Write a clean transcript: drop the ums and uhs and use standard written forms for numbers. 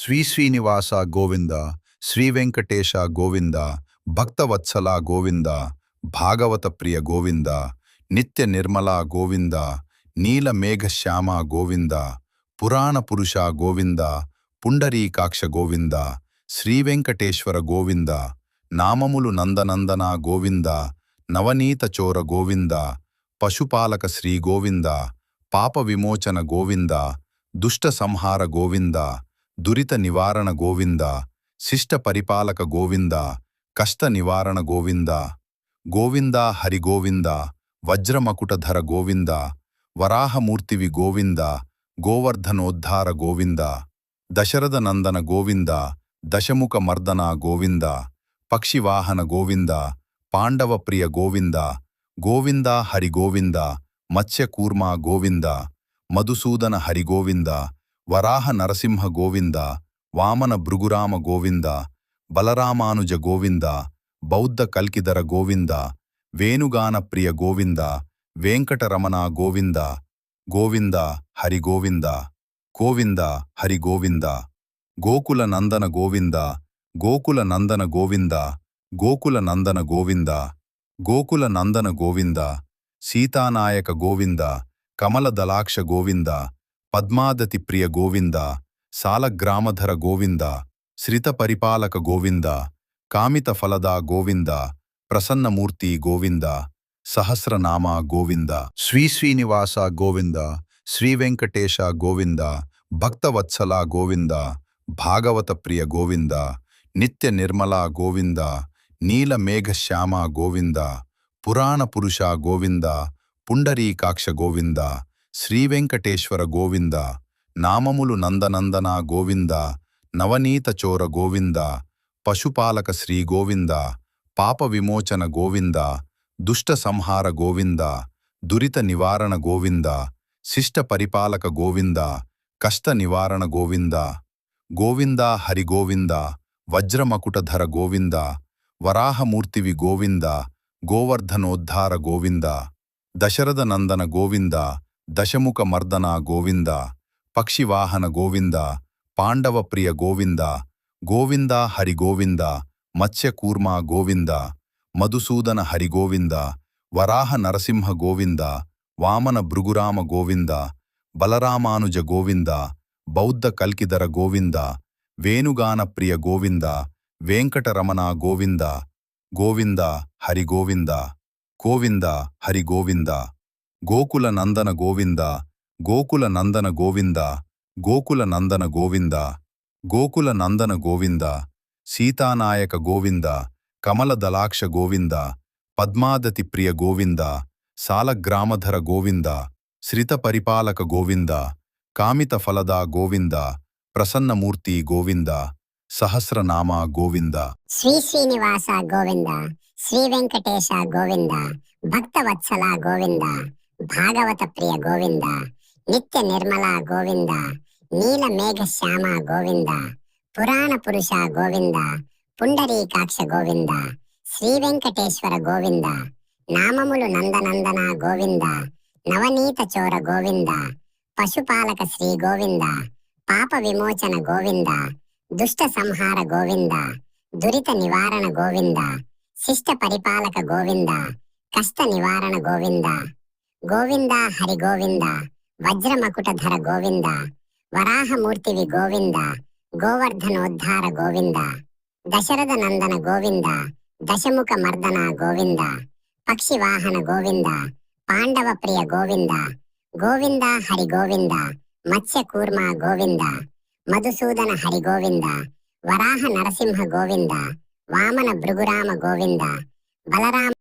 శ్రీనివాస గోవింద, శ్రీ వెంకటేశ గోవింద, భక్తవత్సల గోవింద, భాగవత ప్రియ గోవింద, నిత్య నిర్మల గోవింద, నీల మేఘశ్యామ గోవింద, పురాణ పురుష గోవింద, పుండరీకాక్ష గోవింద, శ్రీ వెంకటేశ్వర గోవింద, నామములు నందనందన గోవింద, నవనీత చోర గోవింద, పశుపాలక శ్రీ గోవింద, పాప విమోచన గోవింద, దుష్ట సంహార గోవింద, దురిత నివారణ గోవింద, శిష్ట పరిపాలక గోవింద, కష్ట నివారణ గోవింద, గోవింద హరి గోవింద, వజ్రమకుటధర గోవింద, వరాహమూర్తివి గోవింద, గోవర్ధనోద్ధార గోవింద, దశరథ నందన గోవింద, దశముఖ మర్దన గోవింద, పక్షివాహన గోవింద, పాండవ ప్రియ గోవింద, గోవింద హరి గోవింద, మత్స్యకూర్మ గోవింద, మధుసూదన హరి గోవింద, వరాహ నరసింహ గోవింద, వామన భృగురామ గోవింద, బలరామానుజ గోవింద, బౌద్ధ కల్కిధర గోవింద, వేణుగాన ప్రియ గోవింద, వెంకటరమణ గోవింద, గోవింద హరి గోవింద, గోవింద హరి గోవింద, గోకుల నందన గోవింద, గోకుల నందన గోవింద, గోకుల నందన గోవింద, గోకుల నందన గోవింద, సీతానాయక గోవింద, కమలదలాక్ష గోవింద, పద్మాదతి ప్రియ గోవింద, సాలగ్రామధర గోవింద, శ్రిత పరిపాలక గోవింద, కామిత ఫలద గోవింద, ప్రసన్నమూర్తి గోవింద, సహస్రనామ గోవింద. శ్రీనివాస గోవింద, శ్రీ వెంకటేశ గోవింద, భక్తవత్సల గోవింద, భాగవత ప్రియ గోవింద, నిత్య నిర్మల గోవింద, నీల మేఘశ్యామ గోవింద, పురాణ పురుష గోవింద, పుండరీకాక్ష గోవింద, శ్రీ వెంకటేశ్వర గోవింద, నామములు నందనందన గోవింద, నవనీత చోర గోవింద, పశుపాలక శ్రీ గోవింద, పాప విమోచన గోవింద, దుష్ట సంహార గోవింద, దురిత నివారణ గోవింద, శిష్ట పరిపాలక గోవింద, కష్ట నివారణ గోవింద, గోవింద హరి గోవింద, వజ్రమకుటధర గోవింద, వరాహమూర్తివి గోవింద, గోవర్ధనోద్ధార గోవింద, దశరథ నందన గోవింద, దశముఖ మర్దన గోవింద, పక్షివాహన గోవింద, పాండవ ప్రియ గోవింద, గోవింద హరి గోవింద, మత్స్యకూర్మ గోవింద, మధుసూదన హరి గోవింద, వరాహ నరసింహ గోవింద, వామన భృగురామ గోవింద, బలరామానుజ గోవింద, బౌద్ధ కల్కిధర గోవింద, వేణుగాన ప్రియ గోవింద, వెంకటరమణ గోవింద, గోవింద హరి గోవింద, గోవింద హరి గోవింద, గోకుల నందన గోవింద, గోకుల నందన గోవింద, గోకుల నందన గోవింద, గోకుల నందన గోవింద, సీతానాయక గోవింద, కమలదలాక్ష గోవింద, పద్మాదతి ప్రియ గోవింద, సాలగ్రామధర గోవింద, శ్రిత పరిపాలక గోవింద, కామిత ఫలద గోవింద, ప్రసన్నమూర్తి గోవింద, సహస్రనామ గోవింద. శ్రీనివాస గోవింద, శ్రీ వెంకటేశ గోవింద, భక్తవత్సల గోవింద, భాగవత ప్రియ గోవింద, నిత్య నిర్మల గోవింద, నీల మేఘశ్యామ గోవింద, పురాణ పురుష గోవింద, పుండరీకాక్ష గోవింద, శ్రీ వెంకటేశ్వర గోవింద, నామములు నందనందన గోవింద, నవనీత చోర గోవింద, పశుపాలక శ్రీ గోవింద, పాప విమోచన గోవింద, దుష్ట సంహార గోవింద, దురిత నివారణ గోవింద, శిష్ట పరిపాలక గోవింద, కష్ట నివారణ గోవింద, గోవింద హరి గోవింద, వజ్రమకుటధర గోవింద, వరాహమూర్తివి గోవింద, గోవర్ధనోద్ధార గోవింద, దశరథ నందన గోవింద, దశముఖ మర్దన గోవింద, పక్షివాహన గోవింద, పాండవ ప్రియ గోవింద, గోవింద హరి గోవింద, మత్స్యకూర్మ గోవింద, మధుసూదన హరి గోవింద, వరాహ నరసింహ గోవింద, వామన భృగురామ గోవింద, బలరామ